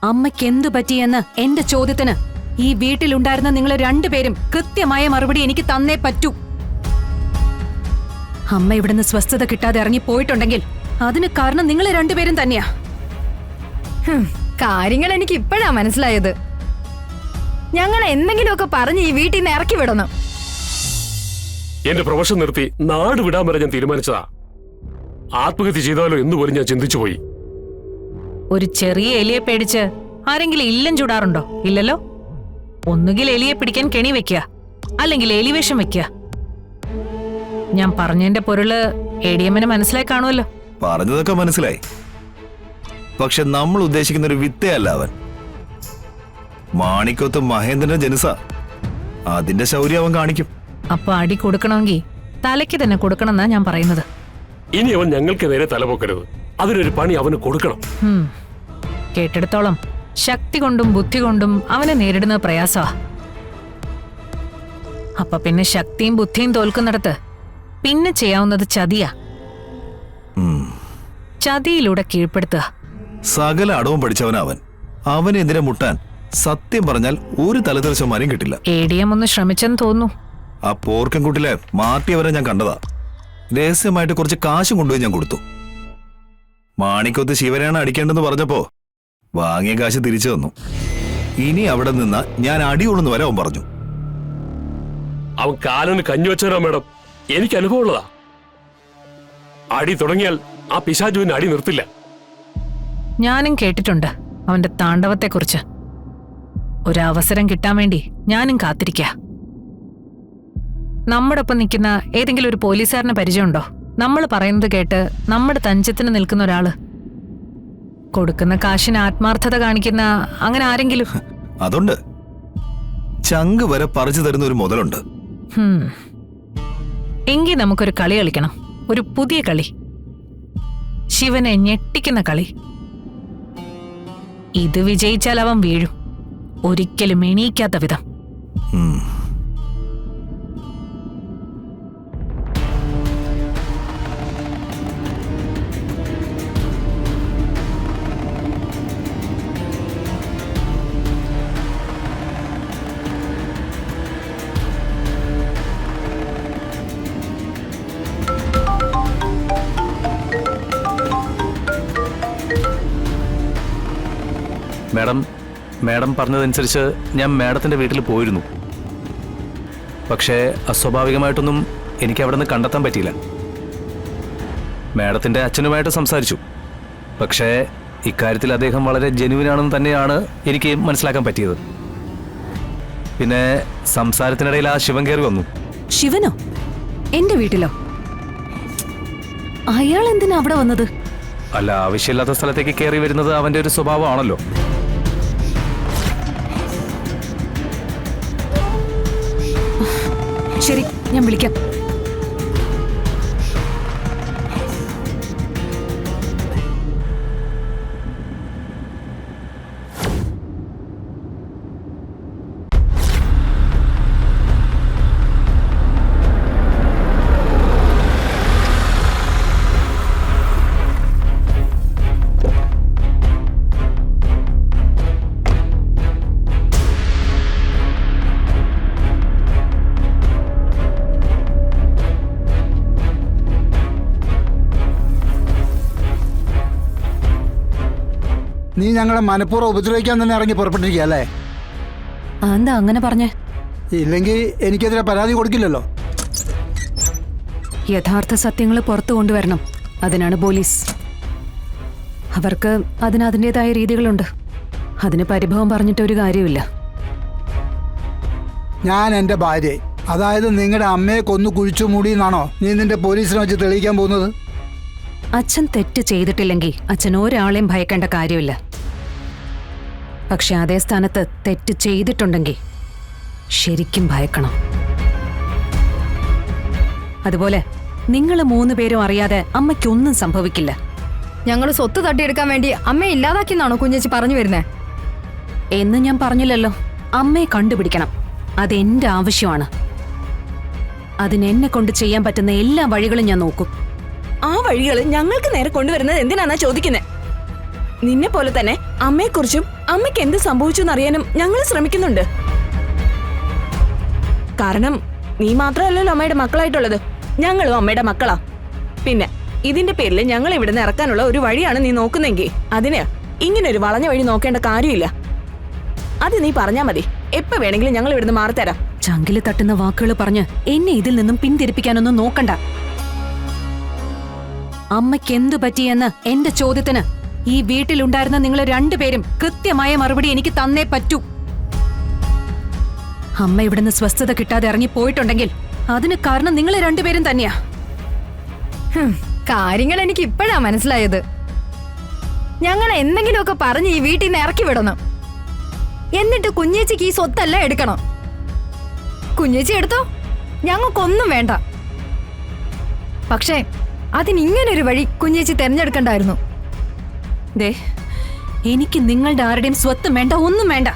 അമ്മയ്ക്ക് എന്തു പറ്റിയെന്ന് എന്റെ ചോദ്യത്തിന് ഈ വീട്ടിലുണ്ടായിരുന്ന നിങ്ങൾ രണ്ടുപേരും കൃത്യമായ മറുപടി എനിക്ക് തന്നേ പറ്റൂ. അമ്മ ഇവിടുന്ന് സ്വസ്ഥത കിട്ടാതെ ഇറങ്ങി പോയിട്ടുണ്ടെങ്കിൽ അതിന് കാരണം നിങ്ങൾ രണ്ടുപേരും തന്നെയാ. കാര്യങ്ങൾ എനിക്ക് ഇപ്പോഴാ മനസ്സിലായത്. ഞങ്ങൾ എന്തെങ്കിലുമൊക്കെ പറഞ്ഞ് ഈ വീട്ടിൽ നിന്ന് ഇറക്കി വിടണം. എന്റെ പ്രൊഫഷൻ നിർത്തി നാട് വിടാൻ വരെ ഞാൻ തീരുമാനിച്ചതാ. ആത്മഹത്യ ചെയ്താലോ എന്നുപോലും ഞാൻ ചിന്തിച്ചു പോയി. ഒരു ചെറിയ എലിയെ പേടിച്ച് ആരെങ്കിലും ഇല്ലം ചൂടാറുണ്ടോ? ഇല്ലല്ലോ. ഒന്നുകിൽ എലിയെ പിടിക്കാൻ കെണി വെക്കുക, അല്ലെങ്കിൽ എലിവേഷം വെക്കുക. ഞാൻ പറഞ്ഞതിന്റെ പൊരുള് എഡിഎമ്മിന് മനസ്സിലായി കാണുമല്ലോ. പറഞ്ഞതൊക്കെ മനസ്സിലായി. പക്ഷെ നമ്മൾ ഉദ്ദേശിക്കുന്ന ഒരു വിത്തയല്ല അവൻ. മാണിക്കോത്ത് മഹേന്ദ്രന്റെ ജനുസ. അതിന്റെ ശൗര്യം അവൻ കാണിക്കും. അപ്പൊ അടി കൊടുക്കണമെങ്കിൽ തലയ്ക്ക് തന്നെ കൊടുക്കണമെന്നാ ഞാൻ പറയുന്നത്. ഇനി അവൻ ഞങ്ങൾക്ക് നേരെ തലപൊക്കരുത്. അതിനൊരു പണി അവന് കൊടുക്കണം. കേട്ടെടുത്തോളം ശക്തി കൊണ്ടും ബുദ്ധി കൊണ്ടും അവനെ നേരിടുന്ന പ്രയാസമാ. അപ്പൊ പിന്നെ ശക്തിയും ബുദ്ധിയും തോൽക്കുന്നിടത്ത് പിന്നെ ചെയ്യാവുന്നത് ചതിയാ. ചതിയിലൂടെ കീഴ്പ്പെടുത്തുക. സകല അടവും പഠിച്ചവനവൻ. അവനെതിരെ മുട്ടാൻ സത്യം പറഞ്ഞാൽ ഒരു തലതെറിച്ചമാരും കിട്ടില്ല. എഡിഎം ഒന്ന് ശ്രമിച്ചെന്ന് തോന്നുന്നു. ആ പോർക്കൻകുട്ടിലെ മാറ്റിയവരെ ഞാൻ കണ്ടതാ. രഹസ്യമായിട്ട് കുറച്ച് കാശും കൊണ്ടുപോയി ഞാൻ കൊടുത്തു. മാണിക്കോത്ത് ശിവനെയാണ് അടിക്കേണ്ടെന്ന് പറഞ്ഞപ്പോ വാങ്ങിയ കാശ് തിരിച്ചു തന്നു. ഇനി അവിടെ നിന്ന് ഞാൻ അടികൊള്ളുന്നു വരെ അവൻ പറഞ്ഞു. അവൻ കാലന് കഞ്ഞുവെച്ചാരോ മേഡം. എനിക്ക് അനുഭവമുള്ളതാ. അടി തുടങ്ങിയാൽ ആ പിശാചുവിന് അടി നിർത്തില്ല. ഞാനും കേട്ടിട്ടുണ്ട് അവന്റെ താണ്ഡവത്തെക്കുറിച്ച്. ഒരവസരം കിട്ടാൻ വേണ്ടി ഞാനും കാത്തിരിക്ക. നമ്മുടെ ഒപ്പം നിൽക്കുന്ന ഏതെങ്കിലും ഒരു പോലീസുകാരന് പരിചയമുണ്ടോ? നമ്മൾ പറയുന്നത് കേട്ട് നമ്മുടെ തഞ്ചത്തിന് നിൽക്കുന്ന ഒരാള്, കൊടുക്കുന്ന കാശിന് ആത്മാർത്ഥത കാണിക്കുന്ന അങ്ങനെ ആരെങ്കിലും? അതുണ്ട്. ചങ്ക് വരെ പറിച്ചു തരുന്ന ഒരു മുതലുണ്ട്. എങ്കിൽ നമുക്കൊരു കളി കളിക്കണം. ഒരു പുതിയ കളി. ശിവനെ ഞെട്ടിക്കുന്ന കളി. ഇത് വിജയിച്ചാൽ അവൻ വീഴും. ഒരിക്കലും എണീക്കാത്ത വിധം. മാഡം പറഞ്ഞതനുസരിച്ച് ഞാൻ മാഡത്തിൻ്റെ വീട്ടിൽ പോയിരുന്നു. പക്ഷേ അസ്വാഭാവികമായിട്ടൊന്നും എനിക്ക് അവിടെ നിന്ന് കണ്ടെത്താൻ പറ്റിയില്ല. മാഡത്തിൻ്റെ അച്ഛനുമായിട്ട് സംസാരിച്ചു. പക്ഷേ ഇക്കാര്യത്തിൽ അദ്ദേഹം വളരെ ജെന്യുവിനാണെന്ന് തന്നെയാണ് എനിക്ക് മനസ്സിലാക്കാൻ പറ്റിയത്. പിന്നെ സംസാരത്തിനിടയിൽ ആ ശിവൻ കയറി വന്നു. ശിവനോ? എന്റെ വീട്ടിലോ? അയാൾ എന്തിനാ അവിടെ വന്നത്? അല്ല, ആവശ്യമില്ലാത്ത സ്ഥലത്തേക്ക് കയറി വരുന്നത് അവൻ്റെ ഒരു സ്വഭാവമാണല്ലോ. ശരി, ഞാൻ വിളിക്കാം. നീ ഞങ്ങളെ മനഃപൂർവ്വം ഉപദ്രവിക്കാൻ തന്നെ ഇറങ്ങി പുറപ്പെട്ടിരിക്കുക അല്ലേ? എന്താ അങ്ങനെ പറഞ്ഞേ? ഇല്ലെങ്കിൽ എനിക്കെതിരെ പരാതി കൊടുക്കില്ലല്ലോ. യഥാർത്ഥ സത്യങ്ങൾ പുറത്തു കൊണ്ടുവരണം. അതിനാണ് പോലീസ്. അവർക്ക് അതിനതിൻ്റെതായ രീതികളുണ്ട്. അതിന് പരിഭവം പറഞ്ഞിട്ടൊരു കാര്യമില്ല. ഞാൻ എൻ്റെ ഭാര്യയെ, അതായത് നിങ്ങളുടെ അമ്മയെ കൊന്നു കുഴിച്ചു മൂടി എന്നാണോ നീ നിന്റെ പോലീസിനെ വെച്ച് തെളിയിക്കാൻ പോകുന്നത്? അച്ഛൻ തെറ്റ് ചെയ്തിട്ടില്ലെങ്കിൽ അച്ഛൻ ഒരാളെയും ഭയക്കേണ്ട കാര്യമില്ല. പക്ഷെ അതേ സ്ഥാനത്ത് തെറ്റ് ചെയ്തിട്ടുണ്ടെങ്കിൽ ശരിക്കും ഭയക്കണം. അതുപോലെ നിങ്ങൾ 3 പേരും അറിയാതെ അമ്മയ്ക്കൊന്നും സംഭവിക്കില്ല. ഞങ്ങൾ സ്വത്ത് തട്ടിയെടുക്കാൻ വേണ്ടി അമ്മയെ ഇല്ലാതാക്കിയെന്നാണോ കുഞ്ഞേച്ചി പറഞ്ഞു വരുന്നേ? എന്ന് ഞാൻ പറഞ്ഞില്ലല്ലോ. അമ്മയെ കണ്ടുപിടിക്കണം. അതെന്റെ ആവശ്യമാണ്. അതിനെന്നെ കൊണ്ട് ചെയ്യാൻ പറ്റുന്ന എല്ലാ വഴികളും ഞാൻ നോക്കും. ആ വഴികൾ ഞങ്ങൾക്ക് നേരെ കൊണ്ടുവരുന്നത് എന്തിനാന്നാ ചോദിക്കുന്നേ? നിന്നെ പോലെ തന്നെ അമ്മയെക്കുറിച്ചും അമ്മയ്ക്ക് എന്ത് സംഭവിച്ചു എന്നറിയാനും ഞങ്ങൾ ശ്രമിക്കുന്നുണ്ട്. കാരണം നീ മാത്രമല്ലല്ലോ അമ്മയുടെ മക്കളായിട്ടുള്ളത്, ഞങ്ങളും അമ്മയുടെ മക്കളാ. പിന്നെ ഇതിന്റെ പേരിൽ ഞങ്ങൾ ഇവിടുന്ന് ഇറക്കാനുള്ള ഒരു വഴിയാണ് നീ നോക്കുന്നെങ്കിൽ അതിന് ഇങ്ങനെ ഒരു വളഞ്ഞ വഴി നോക്കേണ്ട കാര്യമില്ല. അത് നീ പറഞ്ഞാ മതി, എപ്പോ വേണമെങ്കിലും ഞങ്ങൾ ഇവിടുന്ന് മാറിത്തരാം. ചങ്കില് തട്ടുന്ന വാക്കുകൾ പറഞ്ഞ് എന്നെ ഇതിൽ നിന്നും പിന്തിരിപ്പിക്കാനൊന്നും നോക്കണ്ട. അമ്മയ്ക്ക് എന്തു പറ്റിയെന്ന് എന്റെ ചോദ്യത്തിന് ഈ വീട്ടിലുണ്ടായിരുന്ന നിങ്ങൾ രണ്ടുപേരും കൃത്യമായ മറുപടി എനിക്ക് തന്നേ പറ്റൂ. അമ്മ ഇവിടുന്ന് സ്വസ്ഥത കിട്ടാതെ ഇറങ്ങി പോയിട്ടുണ്ടെങ്കിൽ അതിന് കാരണം നിങ്ങൾ രണ്ടുപേരും തന്നെയാ. കാര്യങ്ങൾ എനിക്ക് ഇപ്പോഴാ മനസ്സിലായത്. ഞങ്ങൾ എന്തെങ്കിലുമൊക്കെ പറഞ്ഞ് ഈ വീട്ടിൽ നിന്ന് ഇറക്കി വിടണം. എന്നിട്ട് കുഞ്ഞേച്ചിക്ക് ഈ സ്വത്തല്ല എടുക്കണം. കുഞ്ഞേച്ചി എടുത്തോ, ഞങ്ങൾക്കൊന്നും വേണ്ട. പക്ഷേ അതിനിങ്ങനൊരു വഴി കുഞ്ഞേച്ചി തെരഞ്ഞെടുക്കണ്ടായിരുന്നു. ദേ, എനിക്ക് നിങ്ങളുടെ ആരുടെയും സ്വത്തും വേണ്ട, ഒന്നും വേണ്ട.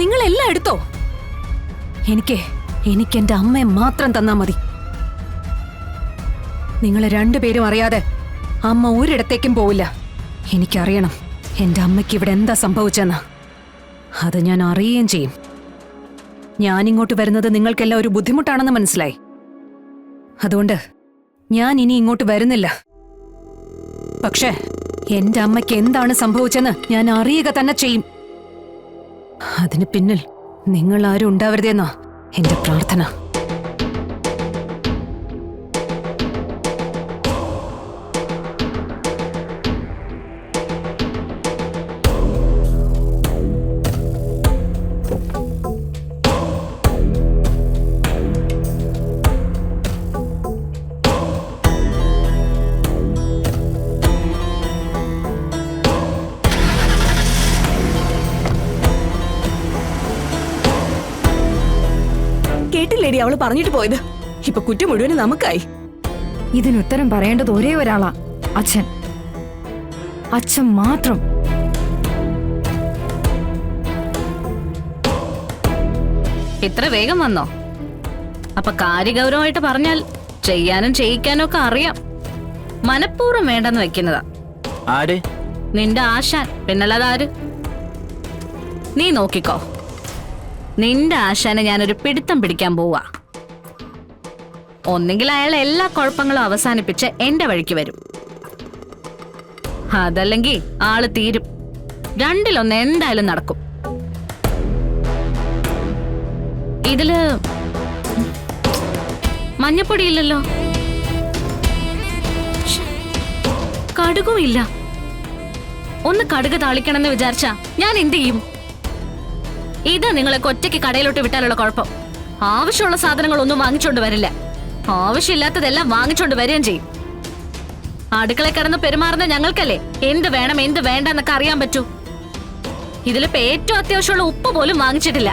നിങ്ങളെല്ലാം എടുത്തോ. എനിക്ക് എന്റെ അമ്മയെ മാത്രം തന്നാ മതി. നിങ്ങളെ രണ്ടുപേരും അറിയാതെ അമ്മ ഒരിടത്തേക്കും പോവില്ല. എനിക്കറിയണം എന്റെ അമ്മയ്ക്ക് ഇവിടെ എന്താ സംഭവിച്ചെന്ന്. അത് ഞാൻ അറിയുകയും ചെയ്യും. ഞാനിങ്ങോട്ട് വരുന്നത് നിങ്ങൾക്കെല്ലാം ഒരു ബുദ്ധിമുട്ടാണെന്ന് മനസ്സിലായി. അതുകൊണ്ട് ഞാൻ ഇനി ഇങ്ങോട്ട് വരുന്നില്ല. പക്ഷേ എന്റെ അമ്മയ്ക്ക് എന്താണ് സംഭവിച്ചെന്ന് ഞാൻ അറിയുക തന്നെ ചെയ്യും. അതിന് പിന്നിൽ നിങ്ങൾ ആരും ഉണ്ടാവരുതെന്നാ എന്റെ പ്രാർത്ഥന. കേട്ടില്ലേടി അവള് പറഞ്ഞിട്ട് പോയത്? ഇപ്പൊ കുറ്റം മുഴുവനും നമുക്കായി. ഇതിനുത്തരം പറയേണ്ടത് ഒരേ ഒരാളാ, അച്ഛൻ. അച്ഛൻ മാത്രം. ഇത്ര വേഗം വന്നോ? അപ്പൊ കാര്യഗൗരവമായിട്ട് പറഞ്ഞാൽ ചെയ്യാനും ചെയ്യിക്കാനും ഒക്കെ അറിയാം. മനഃപൂർവ്വം വേണ്ടെന്ന് വെക്കുന്നതാ. ആര്? നിന്റെ ആശാൻ. പിന്നല്ലാതാര്? നീ നോക്കിക്കോ, നിന്റെ ആശാനെ ഞാനൊരു പിടുത്തം പിടിക്കാൻ പോവാ. ഒന്നെങ്കിൽ അയാൾ എല്ലാ കുഴപ്പങ്ങളും അവസാനിപ്പിച്ച് എന്റെ വഴിക്ക് വരും, അതല്ലെങ്കിൽ ആള് തീരും. രണ്ടിലൊന്ന് എന്തായാലും നടക്കും. ഇതില് മഞ്ഞപ്പൊടിയില്ലല്ലോ, കടുകുമില്ല. ഒന്ന് കടുക് താളിക്കണമെന്ന് വിചാരിച്ചാ ഞാൻ എന്ത് ചെയ്യും? ഇത് നിങ്ങളെ ഒറ്റയ്ക്ക് കടയിലോട്ട് വിട്ടാലുള്ള കുഴപ്പം. ആവശ്യമുള്ള സാധനങ്ങളൊന്നും വാങ്ങിച്ചോണ്ട് വരില്ല, ആവശ്യമില്ലാത്തതെല്ലാം വാങ്ങിച്ചോണ്ട് വരികയും ചെയ്യും. അടുക്കള കിടന്ന് പെരുമാറുന്ന ഞങ്ങൾക്കല്ലേ എന്ത് വേണം എന്ത് വേണ്ട എന്നൊക്കെ അറിയാൻ പറ്റൂ. ഇതിലിപ്പോ ഏറ്റവും അത്യാവശ്യമുള്ള ഉപ്പ് പോലും വാങ്ങിച്ചിട്ടില്ല.